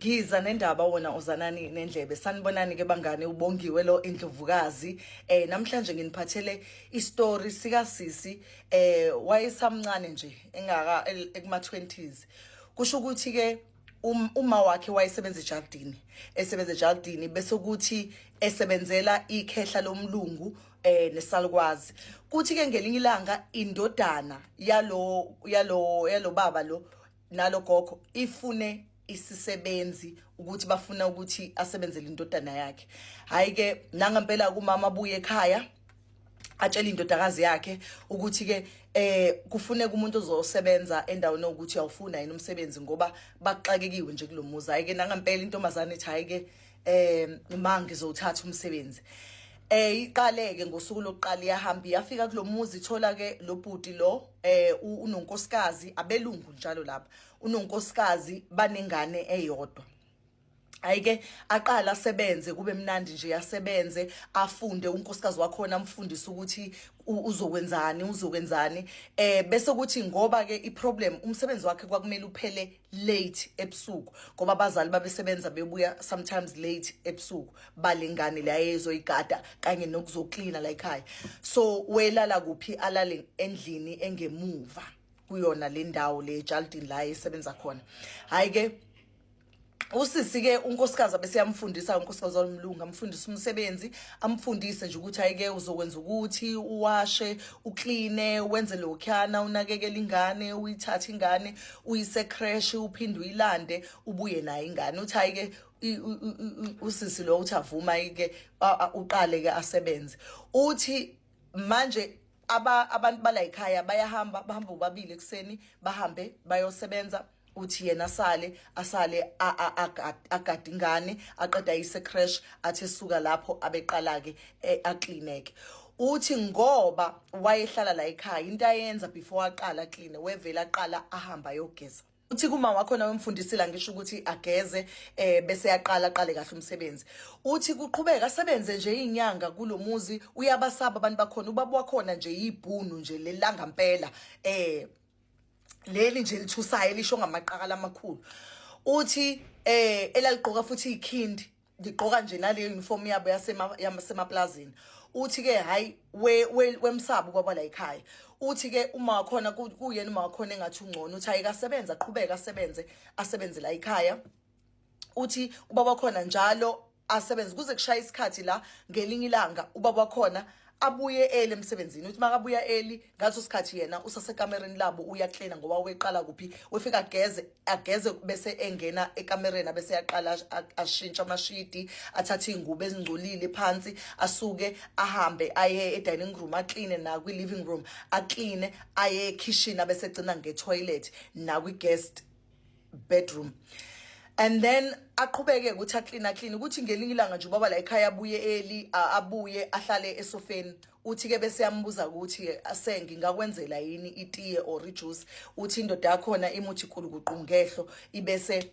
Ngiza nendaba wona uzanani nendlebe sanibonani ke bangane ubongiwe lo Indlovukazi namhlanje nginiphathele istory sika sisi wayesamncane nje engaka ekuma 20s kusho ukuthi ke uma wakhe wayesebenza ejardini bese ukuthi esebenzela ikhehla lomlungu nesalukwazi kuthi ke ngelinye ilanga indodana yalo baba lo nalo gogo ifune isisebenzi ukuthi bafuna ukuthi asebenzele indodana yakhe. Hayi ke nangempela kumama abuye ekhaya atshela indodakazi yakhe ukuthi ke kufuneka umuntu ozosebenza endaweni ukuthi awufuna yini umsebenzi ngoba baxakekiwe nje kulomuzi. Hayi ke nangempela intombazane ethi hayi ke manje ngizothatha umsebenzi. Iqaleke ngosuku lokuqala yahamba yafika kulomuzi ithola ke lo bhuti lo unonkosikazi abelungu njalo lapha unonkosikazi banengane eyodwa. Ayike aqala asebenze kube mnandi nje yasebenze afunde unkosikazi wakhona amfundisa ukuthi uzokwenzani bese kuthi ngoba ke iproblem umsebenzi wakhe kwakumele uphele late ebusuku ngoba abazali babesebenza bebuya sometimes late ebusuku balengane la yezoyigada kanye nokuzoklina la ekhaya. So welala kuphi alale endlini engemuva kuyona le ndawo le Jaldini la esebenza khona. Hayi ke usisi ke unkosikazi bese yamfundisa unkosikazi womlungu amfundisa umsebenzi amfundise nje ukuthi ayike uzokwenza ukuthi uwashe ukline wenze lokhana unakekela ingane uyithatha ingane uyise crash uphinde uyilande ubuye nayo ingane uthi ayike usisi lo uthi avuma ayike uqale ke asebenze uthi manje abantu bala ekhaya bahamba ubabili ekseni bahambe bayosebenza uthi yena asale agada ingane aqeda ise crash athe suka lapho abeqala ke acleaneke. Uthi ngoba wayehlala la ekhaya into ayenza before aqala clean wevela aqala ahamba yogeza. Uthi kuma wakhona wemfundisela ngisho ukuthi ageze bese yaqala aqale kahle umsebenzi. Uthi kuqhubeka asebenze nje inyanga kulomuzi uyabasaba abantu bakhona ubaba wakhona nje yibhunu nje lelanga impela leli nje lithusayo lisho ngamaqakala amakhulu. Uthi elaliqoka futhi ikhindi liqoka nje nale uniform yabo yasemaplazini. Uthi ke hayi wemsaba kwaba la ekhaya. Uthi ke uma wakhona kuyena uma wakhona engathi ungcono uthi ayika sebenza aqhubeka asebenze la ekhaya. Uthi ubaba wakhona njalo asebenza kuze kushaya isikhathi la ngelinye ilanga ubaba wakhona abuye emsebenzini. Uthi makabuya ngaso sikhathi yena usasekamereni labo uyaklena ngoba weqala kuphi wefika ageze bese engena ekamereni bese yaqala ashintsha amashidi athatha ingubo ezingcolile phansi asuke ahambe aye edining room akline na kwi living room akline aye kitchen bese egcina ngetoilet na kwi guest bedroom. And then aqhubeke ukuthi aclean ukuthi ngelinye ilanga nje ubaba la ekhaya abuye ahlale esofeni. Uthi ke bese yambuza ukuthi asengi ngakwenzela yini itiye or ijuice. Uthi indoda yakhona imuthi kulukuqu ngehlo ibese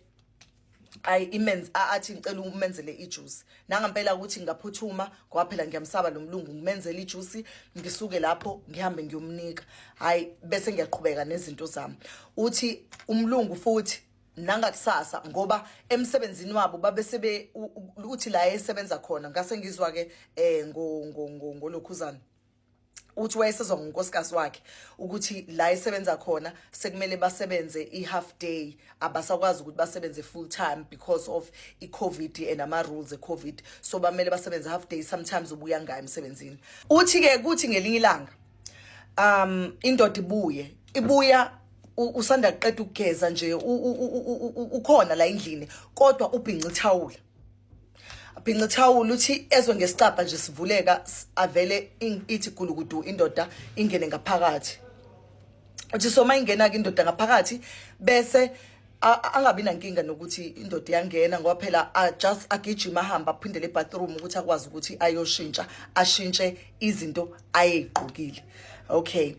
athi ngicela umenzele ijuice. Nangempela ukuthi ngaphuthuma ngoba phela ngiyamsaba lo mlungu ngimenzele ijuice ngisuke lapho ngihambe ngiyomnika. Hayi bese ngiyaqhubeka nezinto zami. Uthi umlungu futhi nangakusasa ngoba emsebenzini wabo babesebe uthi la esebenza khona ngase ngizwa ke ngolokhuzana uthi wayesezwa ngonkosikazi wakhe ukuthi la esebenza khona sekumele basebenze i-half day abasakwazi ukuthi basebenze full time because of i-COVID and ama rules e-COVID. So bamele basebenze half day sometimes ubuya ngayo emsebenzini. Uthi ke kuthi ngelinye ilanga indoda ibuya usanda qeda ukugeza nje ukhona la endlini kodwa ubhinqa ithawula uthi ezwe ngesicapha nje sivuleka avele ithi gulukudu indoda ingene ngaphakathi. Uthi soma ingena ke indoda ngaphakathi bese angabi nankinga nokuthi indoda yangena ngoba phela just agijima ahamba aphindele ebathroom ukuthi akwazi ukuthi ashintshe izinto ayegqokile. Okay.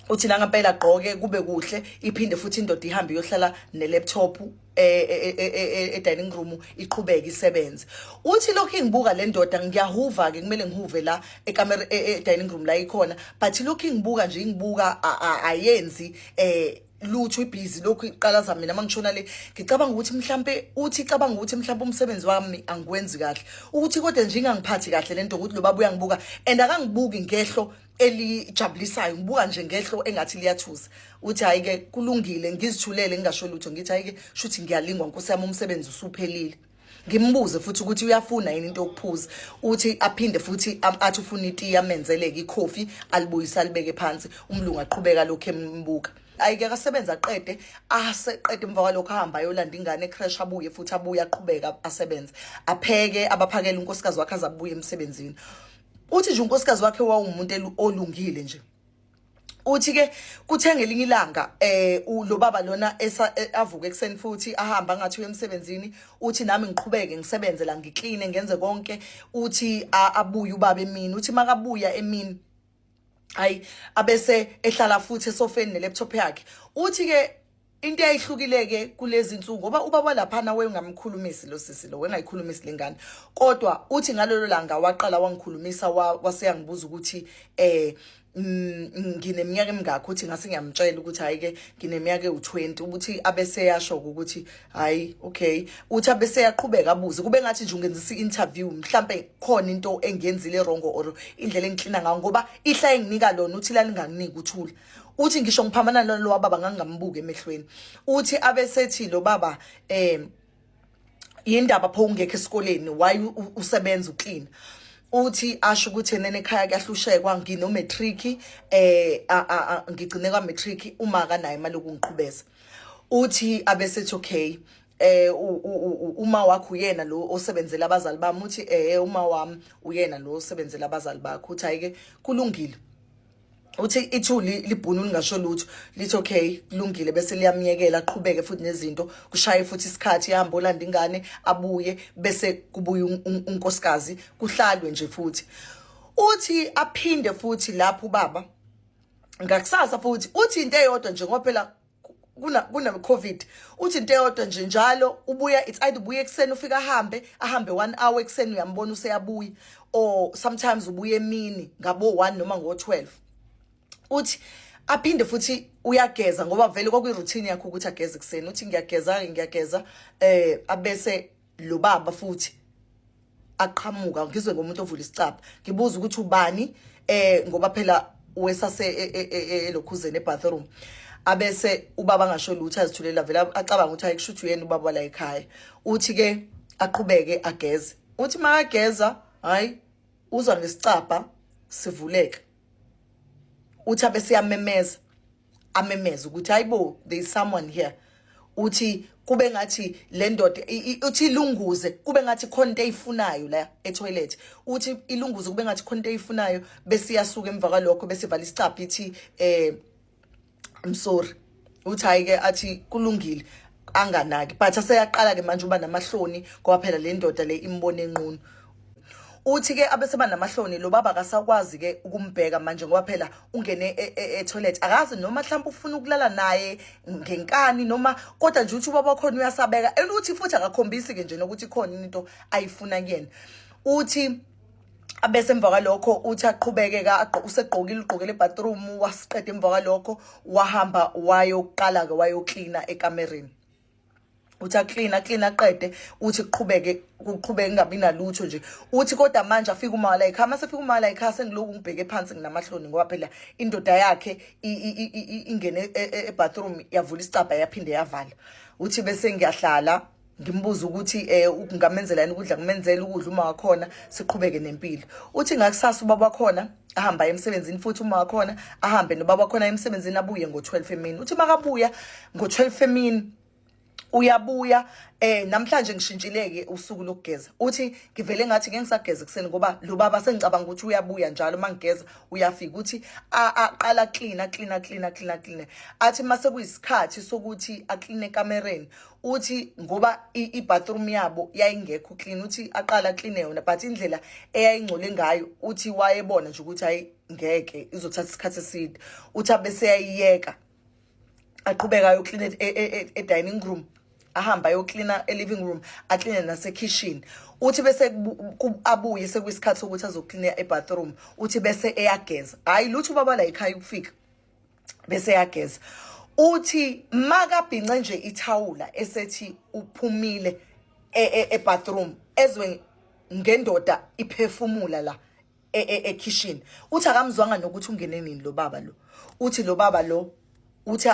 Uthi nangempela agqoke kube kuhle iphinde futhi indoda ihambe yohlala ne-laptop dining room iqhubeka isebenze. Uthi lokho ngibuka le ndoda ngiyahuva ke kumele ngihuve la dining room la ikhona but lokho ngibuka nje ayenzi lutho ibhizi lokhu iqalaza mina mangishona le ngicabanga ukuthi mhlambe cabanga ukuthi mhlambe umsebenzi wami angikwenzi kahle ukuthi kodwa nje ingangiphathi kahle lento ukuthi lo baba uyangibuka and akangibuki ngehlo elijabulisayo ngibuka nje ngehlo engathi liyathusa uthi hayi ke kulungile ngizithulele ngingasho lutho ngithi hayi ke shuthi ngiyalingwa Nkosi yami umsebenzi usuphelile ngimbuze futhi ukuthi uyafuna yini into yokuphuza uthi aphinde futhi athi ufuna iti yamenzeleke ikhofi alibuyisa alibeke phansi umlungu aqhubeka lokho embuka ayike akasebenza aqede emva kwalokho ahamba ayolanda ingane ecrash abuye futhi abuye aqhubeka asebenze apheke abaphakela unkosikazi wakhe azabuye emsebenzini uthi nje unkosikazi wakhe wawumuntu olungile nje uthi ke kuthe ngelinye ilanga lo baba lona avuka ekseni futhi ahamba ngathi uye emsebenzini uthi nami ngiqhubeke ngisebenze la ngikline ngenze konke uthi abuye ubaba emini uthi makabuya emini hayi abese ehlala futhi esofeni nelaptop yakhe uthi ke into eyayihlukileke kulezi insuku ngoba ubaba lapha na wengamkhulumisi lo sisi lo wengayikhulumisi lengane kodwa uthi ngalolo langa waqala wangikhulumisa waseyangibuza ukuthi ngineminyaka emingakho uthi ngase ngiyamtshela ukuthi hayi ke ngineminyaka ewu20 ukuthi abese yasho ukuthi hayi okay uthi abese yaqhubeka abuze kube ngathi nje ungenzisa interview mhlambe khona into engenzile wrong or indlela engiklina ngayo ngoba ihla enginika lona uthi la linganginiki uthula uthi ngisho ngiphamana lo wababa ngangambuka emehlweni uthi abesethi lo baba yindaba pho ungekho esikoleni why usebenza uclean uthi asho ukuthi nene ekhaya kuyahlushekwa ngino matric ngigcine kwa matric uma kanayo imali yokungiqhubeza uthi abesethi okay uma wakho uyena lo osebenzela abazali bami uthi uma wami uyena lo osebenzela abazali bakho uthi ayike kulungile uthi ithuli libhunu lingasho lutho lithi okay kulungile bese liyamyekela aqhubeke futhi nezinto kushaye futhi isikhathi ihamba olanda ingane abuye bese kubuye unkosikazi kuhlalwe nje futhi uthi aphinde futhi lapho ubaba ngakusasa futhi uthi into eyodwa nje ngoba phela kuna COVID uthi into eyodwa nje njalo ubuya it's either ubuye ekseni ufika ahambe 1 hour ekseni uyambona useyabuya or sometimes ubuye emini ngabo 1 noma ngo12 uthi aphinde futhi uyageza ngoba vele kwakuyi routine yakhe ukuthi ageze kuseni uthi ngiyageza abese lo baba futhi aqhamuka ngizwe ngomuntu ovula isicapha ngibuza ukuthi ubani ngoba phela wesase elokhuzeni ebathroom abese ubaba ngasho lutho azithulela vele acabanga ukuthi ayikushuthi uyena ubaba la ekhaya uthi ke aqhubeke ageze uthi makageza hayi uzwa ngesicapha sivuleke uthi abese amemeza ukuthi hayibo there is someone here uthi kube ngathi le ndoda uthi ilunguze kube ngathi khona into eyifunayo la etoilet uthi ilunguze kube ngathi khona into eyifunayo bese iyasuka emva kwalokho bese ivala isicapha ithi I'm sorry uthi hayike athi kulungile anganaki but aseyaqala ke manje uba namahloni ngoba phela le ndoda le imbone enqunu uthi ke abeseba namahloni lo baba akasakwazi ke ukumbheka manje ngoba phela ungene etoilet akazi noma mhlawumbe ufuna ukulala naye ngenkani noma kodwa nje uthi ubaba khona uyasabeka eluthi futhi akakhombisi ke nje nokuthi khona into ayifuna kuyena uthi abese emva kwalokho uthi aqhubeke ugqokile ebathroom wasiqeda emva kwalokho wahamba wayoqala ke wayocleana ekamereni uthi aclean aqede uthi kuqhubeke kungabi nalutho nje uthi kodwa manje afika uma la ekhaya mase fika uma la ekhaya sengiloku ngibheke phansi nginamahloni ngoba phela indoda yakhe ingene ebathroom yavula isicabha yaphinde yavala uthi bese ngiyahlala ngimbuza ukuthi ungamenzela yini ukudla ngimenzela ukudla uma wakhona siqhubeke nempilo uthi ngakusasa ubaba wakhona ahamba emsebenzini futhi uma wakhona ahambe nobaba wakhona emsebenzini abuye ngo12 emini uthi makabuya ngo12 emini uyabuya namhlanje ngishintshileke usuku lokugeza uthi ngivele ngathi ngeke ngisageza kuseni ngoba lo baba sengicabanga ukuthi uyabuya njalo mangigeza uyafika uthi aqala clean athi mase kuyisikhathi sokuthi aclean ekamereni uthi ngoba ibathroom yabo yayingekho clean uthi aqala clean yona but indlela eyayingcole ngayo uthi wayebona nje ukuthi hayi ngeke izothatha isikhathi eside uthi abese yayiyeka aqhubeka ayo clean dining room ahamba ayo clean living room aclean nase kitchen uthi bese abuye sekuyisikhathi sokuthi azoclean ebathroom uthi bese eyageza hayi lutho baba la ekhaya ukufika bese yageza uthi makabhince nje ithawula esethi uphumile ebathroom ezwe ngendoda iphefumula la ekitchen. Uthi akamzwanga nokuthi ungene nini lo baba lo. Uthi lo baba lo uthi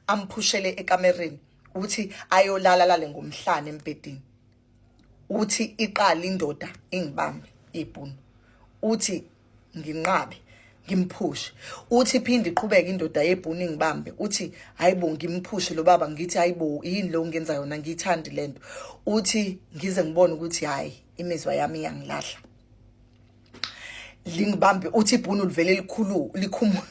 amphushele ekamereni. Uthi ayolala lale ngomhlane embedeni. Uthi iqala indoda ingibambe ibhunu. Uthi nginqabe ngimphushe. Uthi phinde iqhubeka indoda yebhunu ingibambe. Uthi hayibo ngimphushe lo baba ngithi hayibo yini lo ngenza yona ngiyithandi lento. Uthi ngize ngibone ukuthi hayi imizwa yami iyangilahla. Lingibambe uthi ibhunu livele likhumule.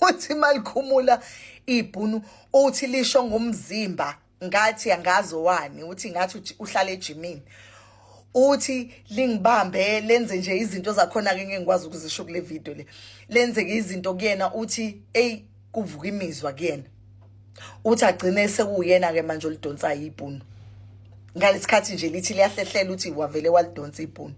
Uthi malikhumula ibhunu uthi lisho ngomzimba ngathi angazowani. Uthi ngathi uhlala ejimini. Uthi lingibambe lenze nje izinto zakhona ke ngeke ngikwazi ukuzisho kule video le. Lenze ke izinto kuyena uthi kuvuka imizwa kuyena. Uthi agcine sekuyena ke manje olidonsa ibhunu. Ngalesikhathi nje lithi liyahlehlela uthi wavele walidonsa ibhunu.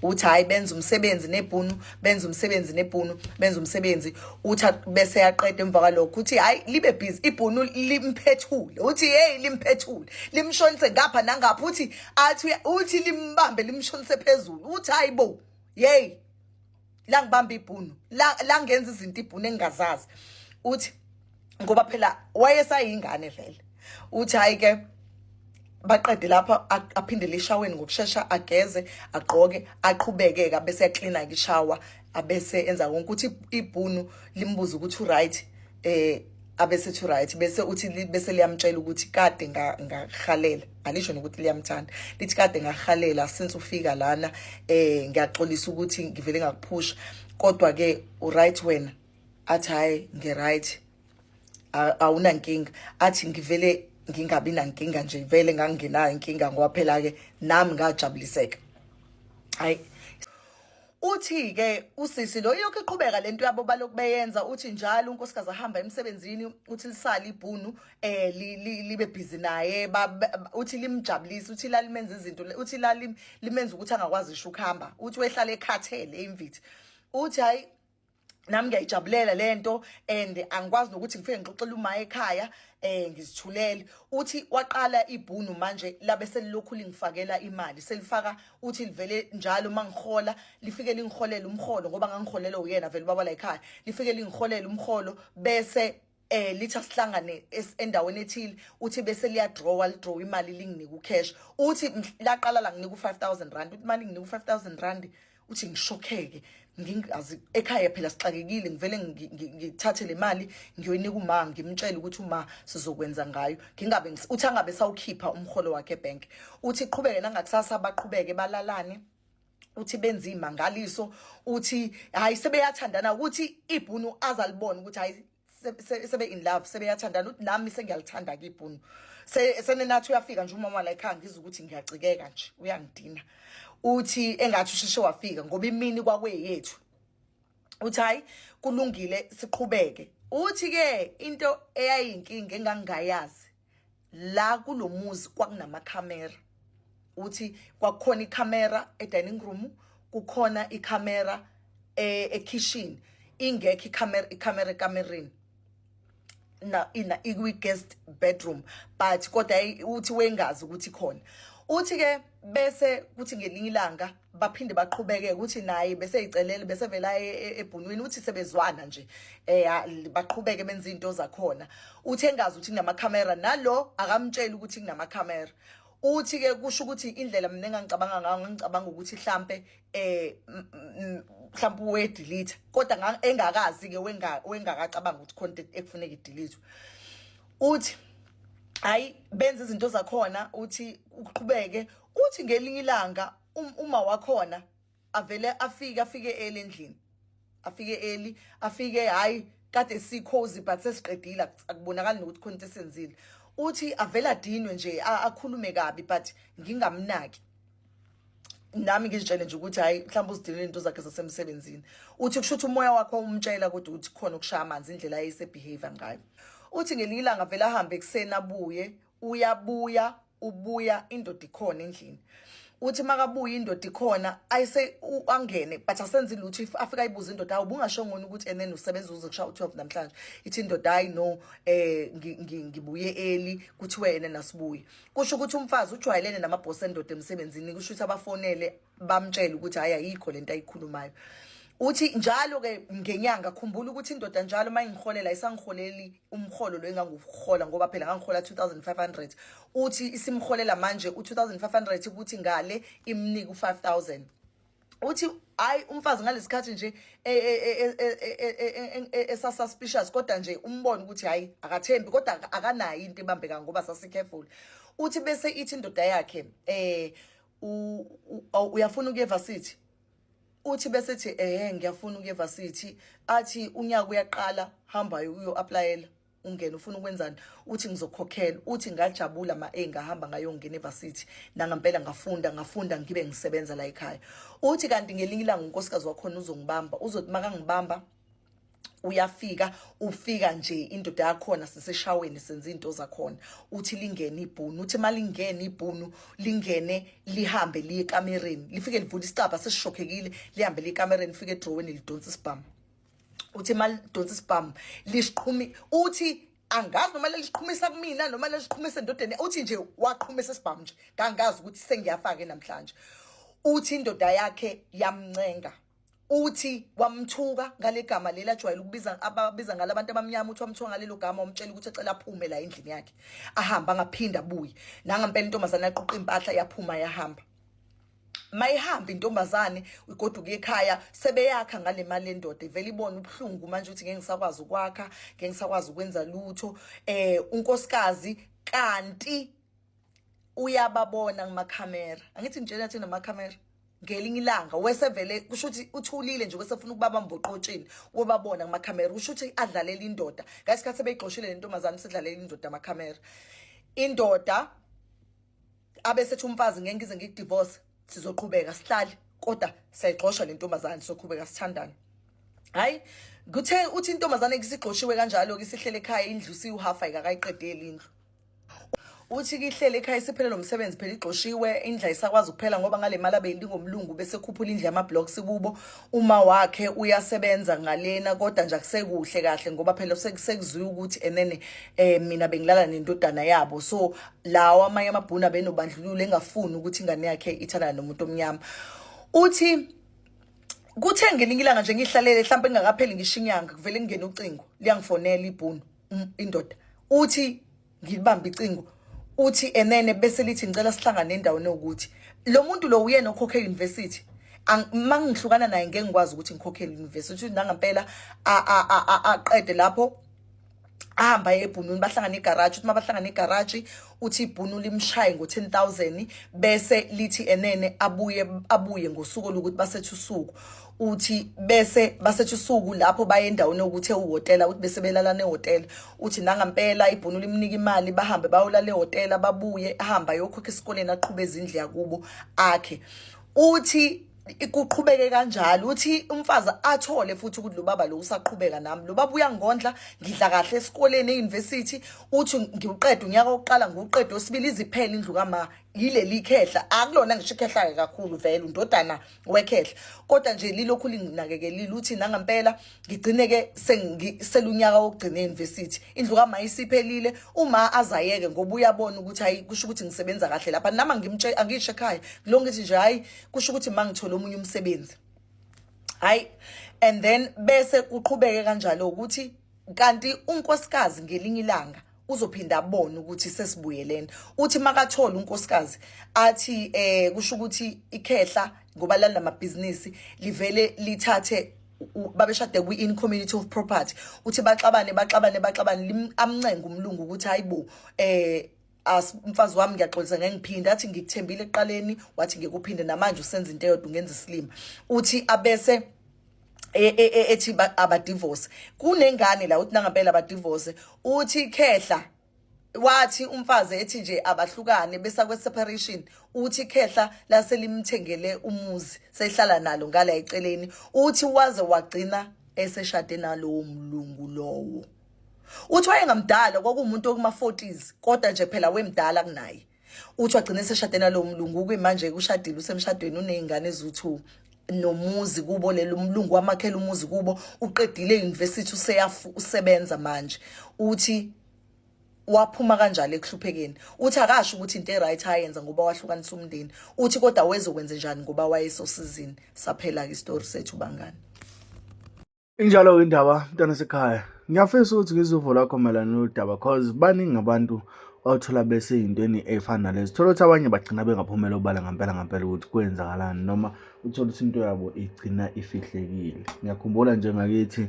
Uthi hayi benza umsebenzi nebhunu, benza umsebenzi nebhunu, benza umsebenzi. Uthi bese yaqeda emva kwalokho uthi hayi libe busy ibhunu limphethule. Uthi hey limphethule. Limshonise ngapha nangapha uthi limbambe limshonise phezulu. Uthi hayibo hey la ngibamba ibhunu la ngenza izinto ibhunu engazazi. Uthi ngoba phela wayesayingane vele. Uthi hayi ke baqede lapha aphinde leshaweni ngokusheshsha ageze agqoke aqhubeke ke bese yaklina ke ishawa abese enza konke ukuthi ibhunu limbuza ukuthi right abese to right bese uthi bese liyamtshela ukuthi kade ngakhalela alisho nokuthi liyamthanda lithi kade ngakhalela since ufika lana ngiyaxolisa ukuthi ngivele ngakuphusha kodwa ke right wena athi hayi nge-right awunankinga athi ngivele ngingabi nankinga nje vele ngangenayo inkinga ngoba phela ke nami ngajabuliseka. Hayi uthi ke usisi lo yonke iqhubeka lento yabo baloku beyenza uthi njalo unkosikazi ahamba emsebenzini uthi lisala ibhunu libe busy naye uthi limjabulisa uthi lalimenza izinto uthi limenza ukuthi angakwazi isho ukuhamba uthi wehlala ekhathele imvithi uthi hayi nami ngiyayijabulela lento and angikwazi nokuthi ngifike ngixoxele uma ekhaya ngizithulele. Uthi waqala ibhunu manje labe selilokhu lingifakela imali selifaka uthi livele njalo mangihola lifike lingiholele umholo ngoba ngangiholele uyena vele baba la ekhaya lifike lingiholele umholo bese lithi asihlangane endaweni ethile uthi bese lidraw imali linginike ucash. Uthi laqala la nginika u5000 rand uthi mali nginika u5000 rand uthi ngishokheke ngingazi ekhaya phela sixakekile ngivele ngithathe le mali ngiyoyinika uma ngimtshela ukuthi uma sizokwenza ngayo ngingabe uthi angabe sawukhipha umholo wakhe ebank. Uthi iqhubeke nangakusasa baqhubeke balalane uthi benza imangaliso uthi hayi sebeyathandana ukuthi ibhunu azalibona ukuthi hayi sebe in love sebeyathandana uthi nami sengiyalithanda ke ibhunu senenathi uyafika nje umama la ekhaya ngizwe ukuthi ngiyacikeka nje uyangidina. Uthi engathi usheshe wafika ngoba imini kwakweyethu. Uthi hayi kulungile siqhubeke. Uthi ke into eyayinkinga engangayazi la kulomuzi kwakunamakhamera. Uthi kwakukhona ikhamera edining room kukhona ikhamera ekitchen ingekho ikhamera ekamereni na guest bedroom but kodwa uthi wengazi ukuthi khona. Uthi ke bese kuthi ngelinye ilanga baphinde baqhubeke ukuthi naye bese eyicelele bese vela ebhunwini uthi sebezwana nje baqhubeke benza izinto zakhona. Uthi engazi ukuthi kunamakhamera nalo akamtshela ukuthi kunamakhamera. Uthi ke kusho ukuthi indlela mina engangicabanga ngayo ngicabanga ukuthi mhlambe mhlambe we delete kodwa engakazi ke wengakacabanga ukuthi content ekufuneka idelete. Uthi hayi benza izinto zakhona uthi uqhubeke uthi ngelinye ilanga uma wakhona avele afike early endlini afike hayi kade sikhozi but sesiqedile akubonakala nokuthi khona esenzile. Uthi avela dinwe nje akhulume kabi but ngingamnaki nami ngizitshele nje ukuthi hayi mhlawumbe uzidilile into zakhe zasemsebenzini. Uthi kushuthi umoya wakho umtshela kodwa uthi khona ukushaya amanzi indlela ayise behavior ngayo. Uthi ngelinye ilanga vela ahambe ekseni abuye ubuya indoda ikhona endlini. uthi makabuya indoda ikhona ayise angene but asenze lutho if afika ibuza indoda awu bungasho ngoni ukuthi enene usebenza uze kusha u12 namhlanje ithi indoda hayi no ngibuye early kuthiwe yena nasibuye kusho ukuthi umfazi ujwayelene namaboss endoda emsebenzini kusho ukuthi abafonele bamtshela ukuthi hayi ayikho lento ayikhulumayo uthi njalo ke ngenyanga khumbula ukuthi indoda njalo mayingiholela isangiholeli umholo lo enganguhola ngoba phela ngangihola 2500 uthi isimholela manje u2500 ukuthi ngale imnika u5000 uthi hayi umfazi ngalesikhathi nje esasuspicious kodwa nje umbone ukuthi hayi akathembi kodwa akanayo into ebambeka ngoba sasicareful uthi bese ithi indoda yakhe uyafuna ukuya varsity uthi bese thi ngiyafuna ukuya varsity athi unyaka uyaqala hamba uyo applyela ungena ufuna ukwenzani uthi ngizokhokhela uthi ngajabula ngahamba ngayongena evarsity nangempela ngafunda ngibe ngisebenza la ekhaya uthi kanti ngelinye ilanga unkosikazi wakhona uzongibamba uzothi makangibamba ufika nje indoda yakhona siseshaweni senza into zakhona uthi lingene ibhunu uthi malingene ibhunu lingene lihambe liye ekamereni lifike livula isicaba sesishokhekile lihambe liye ekamereni lifike edrowini lidonsa isibhamu uthi malidonsa isibhamu lisiqhumi uthi angazi noma lesiqhumisa kumina noma lesiqhumisa endodeni uthi nje waqhumisa isibhamu nje kangazi ukuthi sengiyafaka namhlanje uthi indoda yakhe yamncenga uthi wamthuka ngalegama lela ajwayele ukubiza ababiza ngalabantu abamnyama uthi wamthuka ngalelo gama wamtshela ukuthi ecela aphume la endlini yakhe ahamba ngaphinda abuye nangempela intombazana yaqoqa impahla yaphuma yahamba mayihamba intombazane igoduka ekhaya sebeyakha ngale mali endoda ivela ibona ubhlungu manje uthi ngeke ngisakwazi ukwakha ngeke ngisakwazi ukwenza lutho unkosikazi kanti uyababona ngamakhamera angithi ngitshela thina ngamakhamera ngelinye ilanga wesevele kusho ukuthi uthulile nje wesefuna ukubabamba oqotsheni wobabona ngamakhamera kusho ukuthi adlalela indoda ngasikhathi sebeyigxoshile lentombazane sedlalela indoda amakhamera indoda abesethi umfazi ngeke ngize ngikudivorce sizoqhubeka sihlale kodwa sayixoxa lentombazane soqhubeka sithandana hayi kuthe uthi intombazane isigxoshiwe kanjalo ke sihlele ekhaya indlu siuhafa ikakayiqedeli indlu uthi kihlele ekhaya siphelele umsebenzi phela igxoshiwe indla isakwazi ukuphela ngoba ngale mali abeyindi ngomlungu bese khuphula indla yamablocks kubo uma wakhe uyasebenza ngalena kodwa nje akusekuhle kahle ngoba phela sekuziwe ukuthi enene mina bengilala nendodana yabo so lawa amanye amabhuna benobandlululo engafuni ukuthi ingane yakhe ithandana nomuntu omnyama uthi kuthe ngelinye ilanga nje ngihlalele mhlawumbe ngakapheli ngishinyanga kuvele ngene ucingo liyangifonela ibhunu indoda uthi ngilibamba icingo uthi enene bese lithi ngicela sihlangane endaweni ukuthi lo muntu lo uyena okhokhe university mangihlukana naye ngeke ngikwazi ukuthi ngikhokhe university uthi nangempela aqede lapho ahamba ebhununi bahlangana egarage uthi mabahlangana egarage uthi ibhunu limshaye ngo10,000 bese lithi enene abuye ngosuku lokuthi basethu usuku uthi bese basethu usuku lapho baye endaweni ukuthi ehotela uthi bese belala nehotel uthi nangempela ibhunu limnika imali bahambe bayolala ehotel babuye ahamba yokhokha esikoleni aqhube izindlu yakubo akhe uthi ikuqhubeke kanjalo uthi umfazi athole futhi ukuthi lo baba lo usaqhubeka nami lo baba uyangondla ngidla kahle esikoleni euniversity uthi ngiuqeda unyaka oqala ngiuqeda osibili iziphela indlu kama yileli khehla akulona ngisho ikhehla kakhulu vele undodana wekhehla kodwa nje lilokhu linginakekelile uthi nangempela ngigcineke selunyaka wokugcina euniversity indlu kama isiphelile uma azayeke ngoba uyabona ukuthi hayi kusho ukuthi ngisebenza kahle lapha nama angisho ekhaya kulongithi nje hayi kusho ukuthi mangithola omunye umsebenzi hayi and then bese uqhubeke kanjalo ukuthi kanti unkosikazi ngelinye ilanga uzophinda abone ukuthi sesibuyelene uthi makathola unkosikazi athi kusho ukuthi ikhehla ngoba lana amabhizinisi livele lithathe babeshade kwi-in community of property uthi baxabane amncenga umlungu ukuthi hayibo mfazi wami ngiyaxolisa ngeke ngiphinde athi ngikuthembile eqaleni wathi ngikuphinde namanje usenza into eyodwa ungenza islima uthi abese ethi abadivorce kunengane la uthi nangempela abadivorce uthi khehla wathi umfazi ethi nje abahlukane besa kwe separation uthi khehla laselimthengele umuzi sehlala nalo ngala eceleni uthi waze wagcina eseshade nalowo mlungu lowo uthi wayengamdala kwakuumuntu okuma 40s kodwa nje phela wemdala kunaye uthi wagcina seshade nalo mlungu kuyimanje kushadile usemshadweni uney'ngane eziwu-2 nomuzi kubo lelo mlungu wamakhela umuzi kubo uqedile e-university usebenza manje. Uthi waphuma kanjalo ekuhluphekeni. Uthi akasho ukuthi into e-right ayenza ngoba wahlukanisa umndeni. Uthi kodwa wezokwenza njani ngoba wayesosizini. Saphela-ke isitori sethu bangani. Injalo indaba mntwana sekhaya. Ngiyafisa ukuthi ngizuvula lakho mayelana nodaba cause baningi abantu othola bese yintweni efana nalezi. Thola ukuthi abanye bagcina bengaphumela obala ngempela ukuthi kwenzakalani noma uthola ukuthi into yabo igcina ifihlekile. Ngiyakhumbula nje ngakithi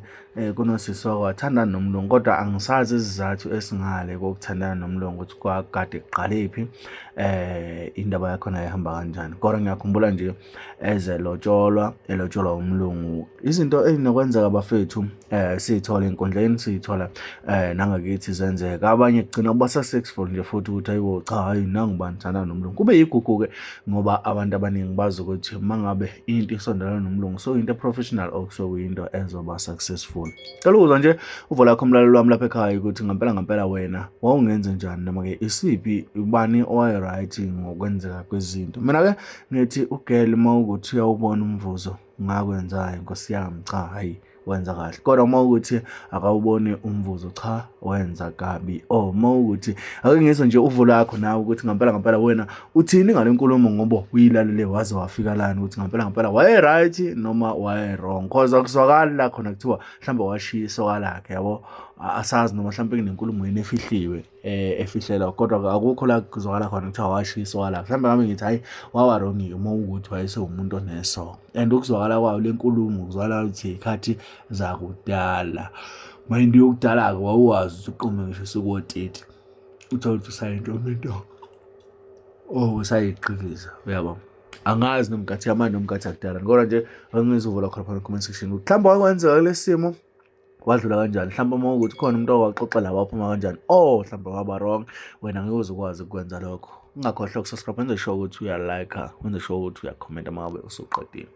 kunosisi wathandana nomlungu kodwa angisazi isizathu esingale kokuthandana nomlungu ukuthi kwakade kuqalephi indaba yakhona yahamba kanjani. Kodwa ngiyakhumbula nje elotsholwa umlungu. Izinto ezinokwenzeka bafethu siyithola enkundleni siyithola nangakithi zenzeka. Abanye kugcina kuba successful nje futhi ukuthi ayibo cha hayi nangibani thanda nomlungu. Kube yigugu-ke ngoba abantu abaningi bazi ukuthi mangabe into isondelana nomlungu so into professional also kuyinto ezoba successful. Cela ukuzwa nje uvo lakho umlaleli wami lapha ekhaya ukuthi ngempela wena wawungenze njani noma ke isiphi ubani owaye right ngokwenzeka kwezinto. Mina-ke ngithi ugirl mawukuthi uyawubona umvuzo ngakwenzayo nkosi yami cha hayi wenza kahle. Kodwa mawukuthi akawuboni umvuzo cha wenza kabi. Mawukuthi ake ngizwe nje uvo lakho nawe ukuthi ngempela wena uthini ngale nkulumo ngoba uyilalele waze wafika lana ukuthi ngempela waye right noma waye wrong. Cause akuzwakali la khona kuthiwa mhlawumbe washiya isoka lakhe yabo. Asazi noma mhlawumbe kunenkulumo yini efihliwe efihlela kodwa akukho la kuzwakala khona kuthiwa washiya isoka lakhe. Mhlawumbe ngami ngithi hayi wawa wrong mawukuthi wayesewumuntu onesoka. And ukuzwakala kwayo le nkulumo ukuzwakala ukuthi ikhathi zakudala. Manje yokudala-ke wawuwazi ukuthi uqume ngisho sekuwoteti uthola ukuthi usayintombi into usayiqhikiza uyabo. Angazi nomkathi yamanje nomkathi akudala kodwa nje angizuvula khona phana comment section ukuthi mhlawumbe wakwenzeka lesimo wadlula kanjani. Mhlawumbe mawukuthi khona umuntu owaxoxa la waphuma kanjani mhlawumbe waba wrong wena ngeke uzokwazi ukwenza lokho. Ungakhohlwa ukusubscribe wenze sure ukuthi uyalike wenze sure ukuthi uyakhomenta uma ngabe usuqedile.